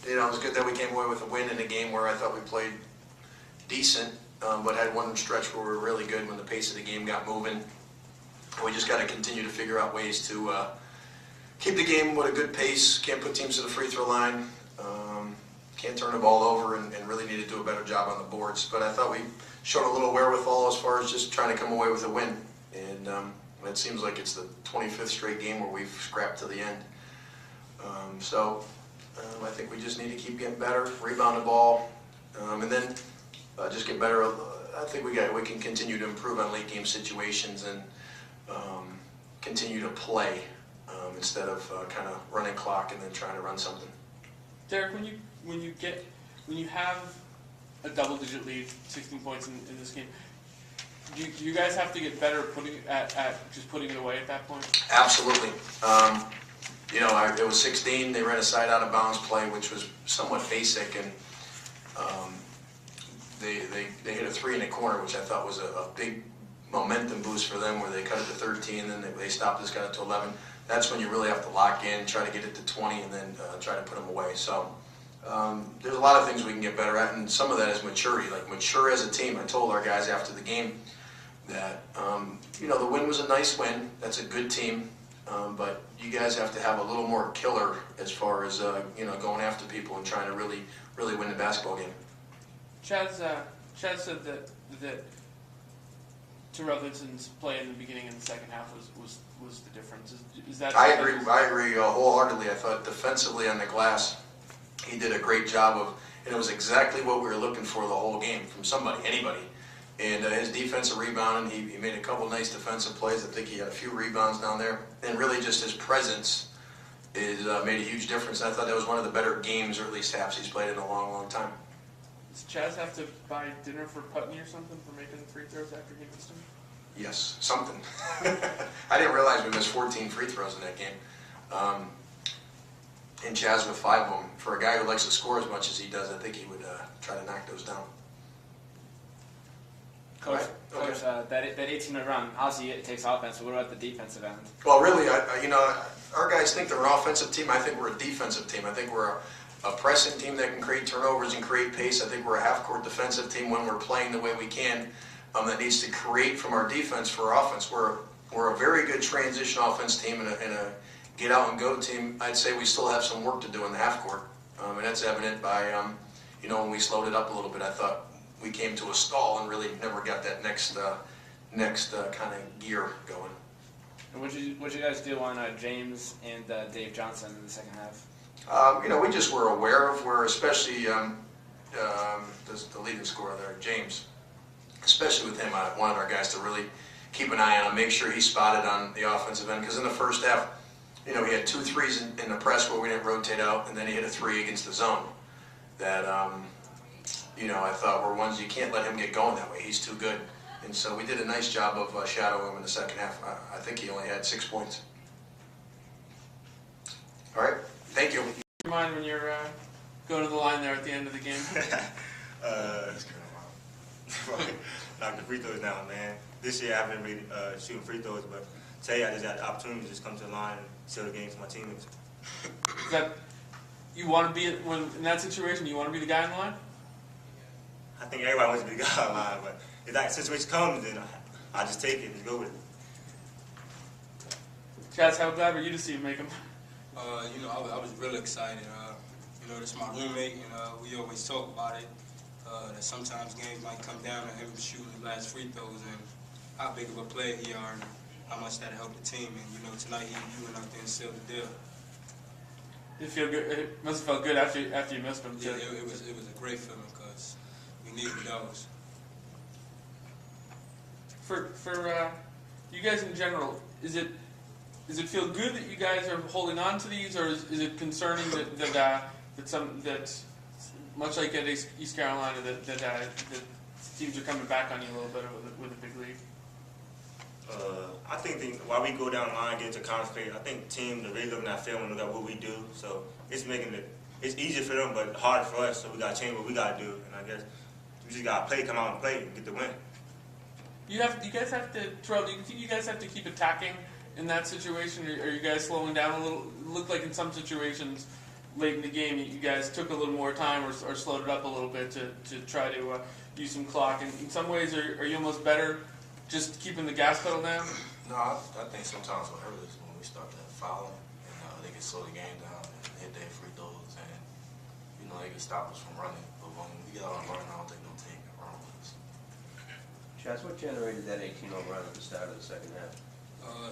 it was good that we came away with a win in a game where I thought we played decent, but had one stretch where we were really good when the pace of the game got moving. We just got to continue to figure out ways to keep the game with a good pace. Can't put teams to the free throw line. Can't turn the ball over, and really need to do a better job on the boards. But I thought we showed a little wherewithal as far as just trying to come away with a win. And it seems like it's the 25th straight game where we've scrapped to the end. I think we just need to keep getting better, rebound the ball, and then just get better. I think we can continue to improve on late game situations and continue to play instead of kind of running clock and then trying to run something. Derek, when you have a double-digit lead, 16 points in this game, do you guys have to get better at just putting it away at that point? Absolutely. It was 16. They ran a side out of bounds play, which was somewhat basic, and they hit a three in the corner, which I thought was a big momentum boost for them, where they cut it to 13, and then they stopped us, got it to 11. That's when you really have to lock in, try to get it to 20, and then try to put them away. So there's a lot of things we can get better at, and some of that is maturity, like mature as a team. I told our guys after the game that, the win was a nice win. That's a good team. But you guys have to have a little more killer as far as going after people and trying to really win the basketball game. Chaz said that Terrell Vinson's play in the beginning and the second half was the difference. Is that? I agree wholeheartedly. I thought defensively on the glass, he did a great job of, and it was exactly what we were looking for the whole game from anybody. And his defensive rebounding, he made a couple nice defensive plays. I think he had a few rebounds down there. And really just his presence made a huge difference. I thought that was one of the better games, or at least halves he's played in a long, long time. Does Chaz have to buy dinner for Putney or something for making free throws after he missed them? Yes, something. I didn't realize we missed 14 free throws in that game. And Chaz with 5 of them. For a guy who likes to score as much as he does, I think he would try to knock those down. Coach, that 18-minute run, obviously it takes offense, but what about the defensive end? Well, really, our guys think they're an offensive team. I think we're a defensive team. I think we're a pressing team that can create turnovers and create pace. I think we're a half-court defensive team when we're playing the way we can, that needs to create from our defense for our offense. We're a very good transition offense team and a get-out-and-go team. I'd say we still have some work to do in the half-court, and that's evident by, when we slowed it up a little bit. I thought we came to a stall and really never got that next kind of gear going. And what'd you guys do on James and Dave Johnson in the second half? We just were aware of where, especially the leading scorer there, James, especially with him, I wanted our guys to really keep an eye on him, make sure he's spotted on the offensive end, because in the first half, he had 2 threes in the press where we didn't rotate out, and then he hit a 3 against the zone that I thought were ones you can't let him get going that way. He's too good. And so we did a nice job of shadowing him in the second half. I think he only had 6 points. All right. Thank you. Mind when you're going to the line there at the end of the game? That's kind of wild. Knock the free throws down, man. This year I haven't been really shooting free throws, but today I just had the opportunity to just come to the line and seal the game for my teammates. You want to be in that situation? You want to be the guy in the line? I think everybody wants to be the guy on line, but if that situation comes, then I just take it and go with it. Chaz, how glad were you to see him make them? I was really excited. This is my roommate, and we always talk about it. That sometimes games might come down to him shooting the last free throws, and how big of a player he are, and how much that helped the team. And tonight he went out there and sealed the deal. It feel good. It must have felt good after you missed them. Yeah, it was a great feeling because we needed those. For you guys in general, does it feel good that you guys are holding on to these, or is it concerning that much like at East Carolina that teams are coming back on you a little bit with a big lead? I think while we go down the line, get to conference play, I think teams are really looking at film and look at what we do. So it's easier for them, but harder for us. So we got to change what we got to do. And I guess we just got to come out and play and get the win. You guys have to, Terrell, do you think you guys have to keep attacking in that situation? Or are you guys slowing down a little? It looked like in some situations late in the game, you guys took a little more time or slowed it up a little bit to try to use some clock. And in some ways, are you almost better just keeping the gas pedal down? No, I think sometimes what hurt is when we start to foul them, and they can slow the game down and hit their free throws, and they can stop us from running. But when we get out and run, I don't think no team can run with us. Chaz, what generated that 18-0 run at the start of the second half?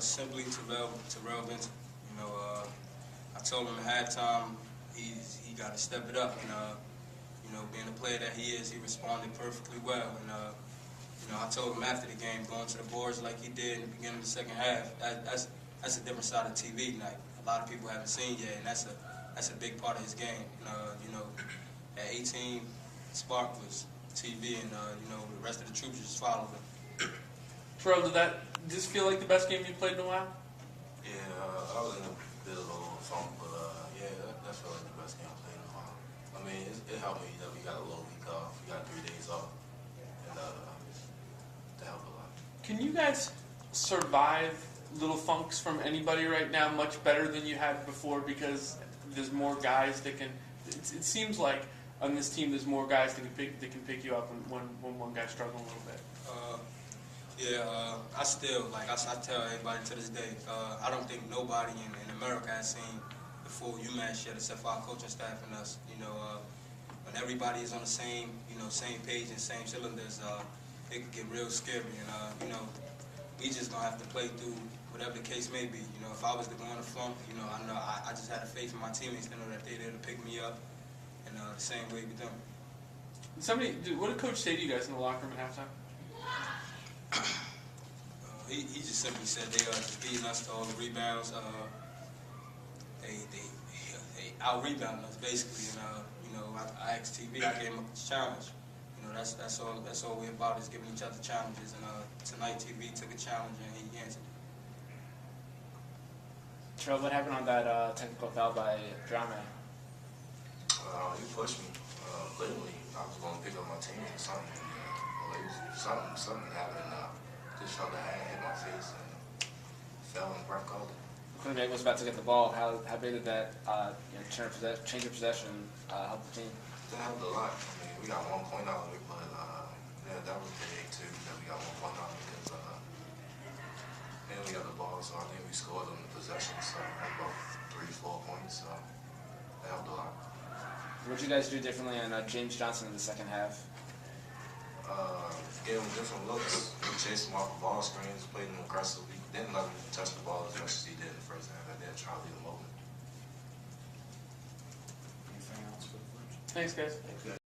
Simply Terrell Vinson. I told him at halftime he got to step it up, and being the player that he is, he responded perfectly well. And I told him after the game, going to the boards like he did in the beginning of the second half, that's a different side of TV night. A lot of people haven't seen yet, and that's a big part of his game. At 18, Spark was TV, and the rest of the troops just followed him. Terrell, did this feel like the best game you played in a while? Yeah, I was in a bit of a little funk, but yeah, that felt like the best game I played in a while. I mean, it helped me that we got a little week off. We got 3 days off, and that helped a lot. Can you guys survive little funks from anybody right now much better than you had before because there's more guys that can? It seems like on this team there's more guys that can pick you up when one guy's struggling a little bit. I still, I tell everybody to this day, I don't think nobody in America has seen the full UMass yet except for our coaching staff and us. When everybody is on the same page and same cylinders, it can get real scary. And, we just gonna have to play through whatever the case may be. If I was to go on a flunk, I know I just had a faith in my teammates to know that they're there to pick me up, and the same way with them. What did Coach say to you guys in the locker room at halftime? He just simply said they are just beating us to all the rebounds. They out-rebounding us basically, and I asked TV, I gave him a challenge. That's all we're about is giving each other challenges. And tonight TV took a challenge and he answered it. Terrell, what happened on that technical foul by Drama? He pushed me. Literally, I was going to pick up my team or something. Something happened. Just felt that hand hit my face and fell and the ref called it. Quinnipiac was about to get the ball. How big did that change of possession help the team? That helped a lot. I mean, we got 1 point out of it, but yeah, that was big too. That we got 1 point out of it because and we got the ball, so I think we scored on the possession. So about 3-4 points. So that helped a lot. What did you guys do differently on James Johnson in the second half? Gave him different looks. We chased him off the ball screens, played him aggressively. Didn't let him touch the ball as much as he did in the first half. I didn't try to leave him open. Anything else for the Flames? Thanks, guys. Thanks, guys.